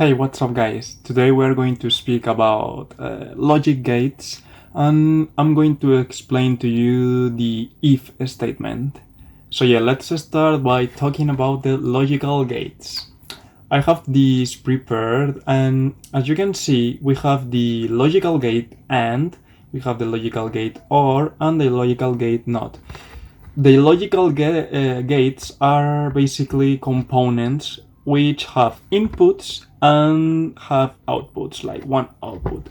Hey, what's up guys? Today we're going to speak about logic gates, and I'm going to explain to you the if statement. So yeah, let's start by talking about the logical gates. I have these prepared, and as you can see, we have the logical gate and we have the logical gate OR and the logical gate NOT. The logical gates are basically components which have inputs and have outputs, like one output.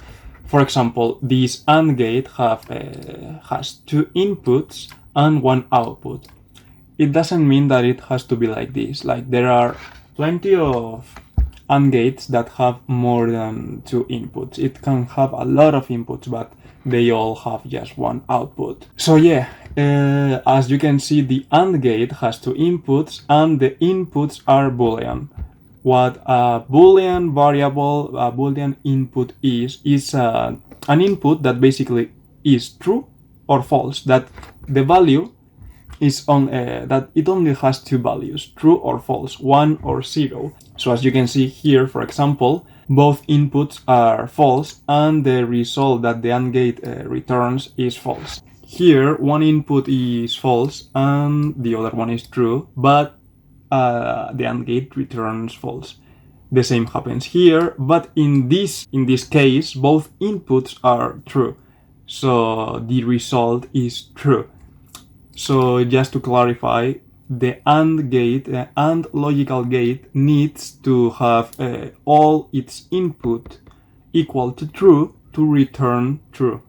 For example, this AND gate has two inputs and one output. It doesn't mean that it has to be like this. Like, there are plenty of AND gates that have more than two inputs. It can have a lot of inputs, but they all have just one output. So yeah, as you can see, the AND gate has two inputs and the inputs are Boolean. What a Boolean variable, a Boolean input is an input that basically is true or false, that the value is on that it only has two values, true or false, 1 or 0. So as you can see here, for example, both inputs are false and the result that the AND gate returns is false. Here, one input is false and the other one is true, but the AND gate returns false. The same happens here, but in this case, both inputs are true, so the result is true. So just to clarify, the AND gate, AND logical gate, needs to have all its input equal to true to return true.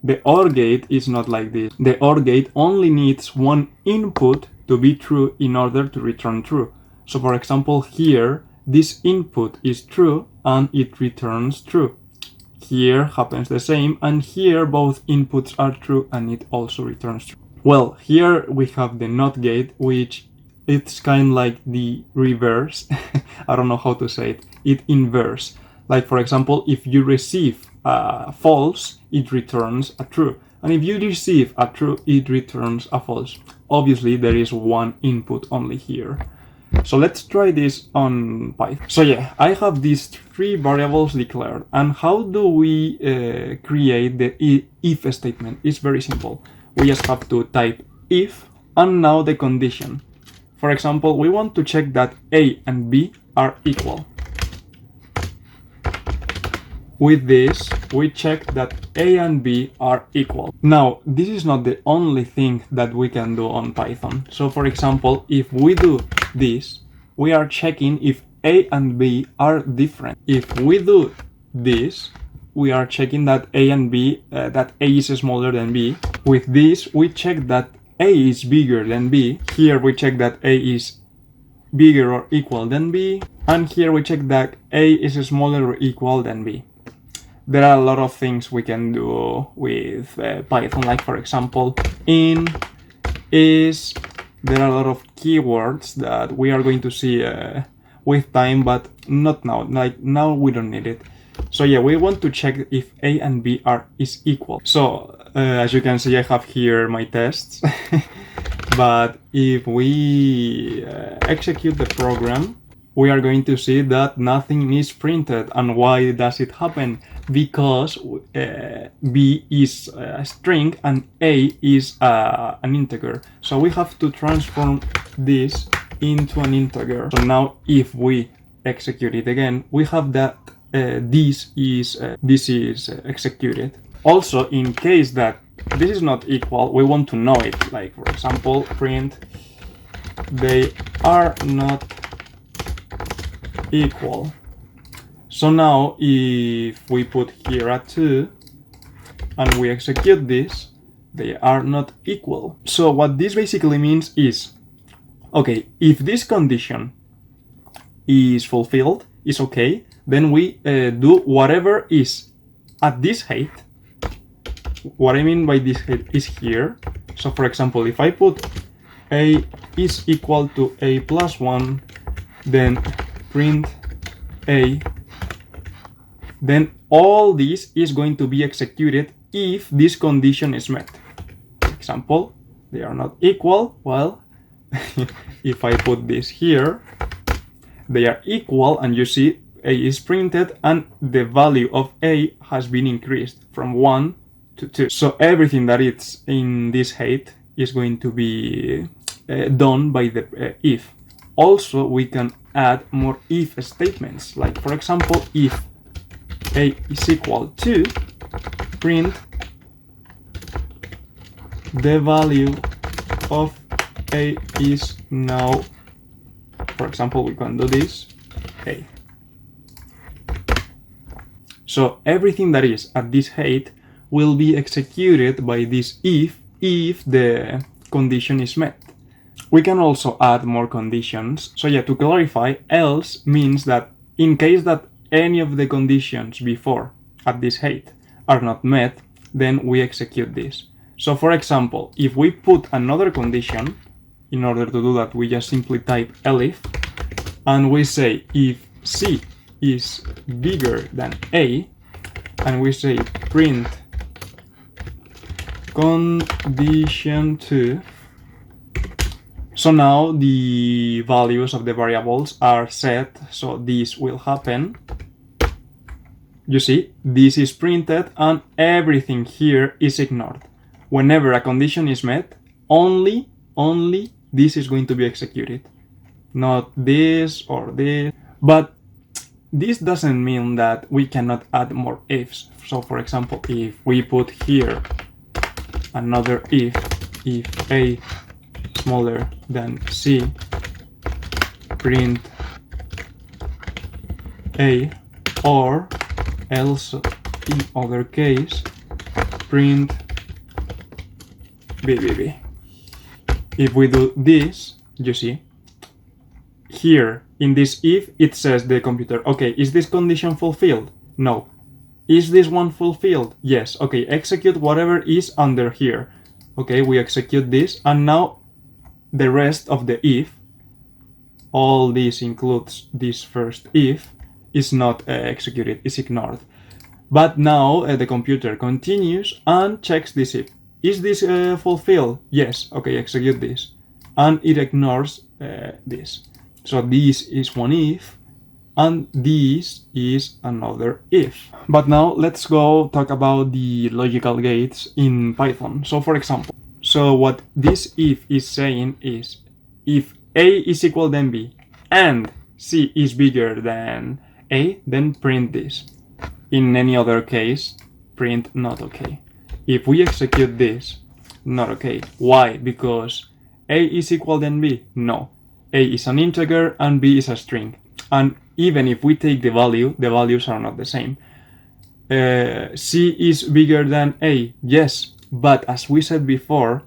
The OR gate is not like this. The OR gate only needs one input to be true in order to return true. So for example, here, this input is true and it returns true. Here happens the same, and here both inputs are true and it also returns true. Well, here we have the NOT gate, which it's kind of like the reverse. I don't know how to say it. It inverse. Like, for example, if you receive a false, it returns a true. And if you receive a true, it returns a false. Obviously, there is one input only here. So let's try this on Python. So yeah, I have these three variables declared. And how do we create the if statement? It's very simple. We just have to type if, and now the condition. For example, we want to check that A and B are equal. With this, we check that A and B are equal. Now, this is not the only thing that we can do on Python. So for example, if we do this, we are checking if A and B are different. If we do this, we are checking that A and B, that A is smaller than B. With this, we check that A is bigger than B. Here we check that A is bigger or equal than B. And here we check that A is smaller or equal than B. There are a lot of things we can do with Python, like for example, in, is. There are a lot of keywords that we are going to see with time, but not now. Like, now we don't need it. So yeah, we want to check if A and B is equal. So as you can see, I have here my tests. But if we execute the program, we are going to see that nothing is printed. And why does it happen? Because B is a string and A is an integer. So we have to transform this into an integer. So now if we execute it again, we have that this is executed. Also, in case that this is not equal, we want to know it. Like, for example, print they are not equal. So now if we put here a 2 and we execute this, they are not equal. So what this basically means is, okay, if this condition is fulfilled, is okay, then we do whatever is at this height. What I mean by this height is here. So for example, if I put A is equal to A plus 1, then print A, then all this is going to be executed if this condition is met. For example, they are not equal. Well, if I put this here, they are equal, and you see A is printed and the value of A has been increased from 1 to 2. So everything that is in this height is going to be done by the if. Also, we can add more if statements, like for example, if A is equal to, print the value of A is now, for example, we can do this, A. So everything that is at this height will be executed by this if the condition is met. We can also add more conditions. So yeah, to clarify, else means that in case that any of the conditions before at this height are not met, then we execute this. So for example, if we put another condition, in order to do that, we just simply type elif, and we say if C is bigger than A, and we say print condition 2. So now the values of the variables are set, so this will happen. You see, this is printed and everything here is ignored. Whenever a condition is met, only this is going to be executed. Not this or this. But this doesn't mean that we cannot add more ifs. So for example, if we put here another if A smaller than C, print A, or else in other case, print B. If we do this, you see, here in this if, it says the computer, okay, is this condition fulfilled? No. Is this one fulfilled? Yes. Okay, execute whatever is under here. Okay, we execute this, and now the rest of the if, all this includes this first if, is not executed, is ignored. But now the computer continues and checks this if. Is this fulfilled? Yes. Okay, execute this. And it ignores this. So this is one if, and this is another if. But now let's go talk about the logical gates in Python. So for example, so what this if is saying is, if A is equal than B and C is bigger than A, then print this. In any other case, print not okay. If we execute this, not okay. Why? Because A is equal than B? No. A is an integer and B is a string. And even if we take the value, the values are not the same. C is bigger than A? Yes. But as we said before,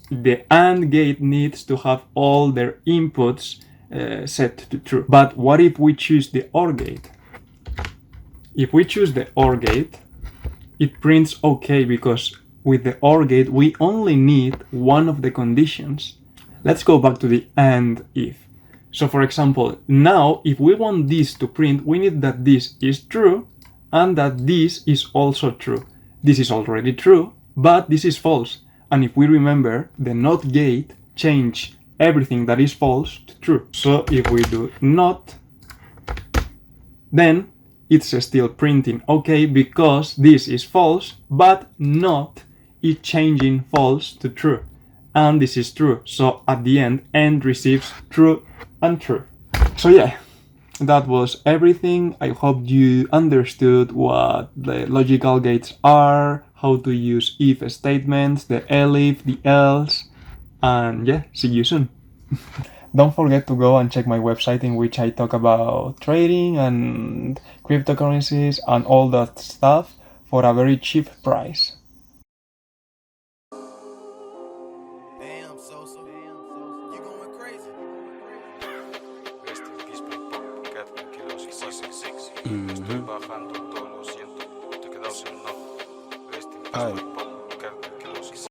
the AND gate needs to have all their inputs set to true. But what if we choose the OR gate? If we choose the OR gate, it prints okay, because with the OR gate we only need one of the conditions. Let's go back to the AND if. So for example, now if we want this to print, we need that this is true and that this is also true. This is already true, but this is false. And if we remember, the NOT gate changes everything that is false to true. So if we do NOT, then it's still printing okay, because this is false, but NOT is changing false to true. And this is true. So at the end receives true and true. So yeah, that was everything. I hope you understood what the logical gates are, how to use if statements, the elif, the else, and yeah, see you soon. Don't forget to go and check my website, in which I talk about trading and cryptocurrencies and all that stuff for a very cheap price. Damn, Sosa. You going crazy. Quédate tranquilo, si 666. Estoy bajando todo, lo siento. Te quedas en no. Ay.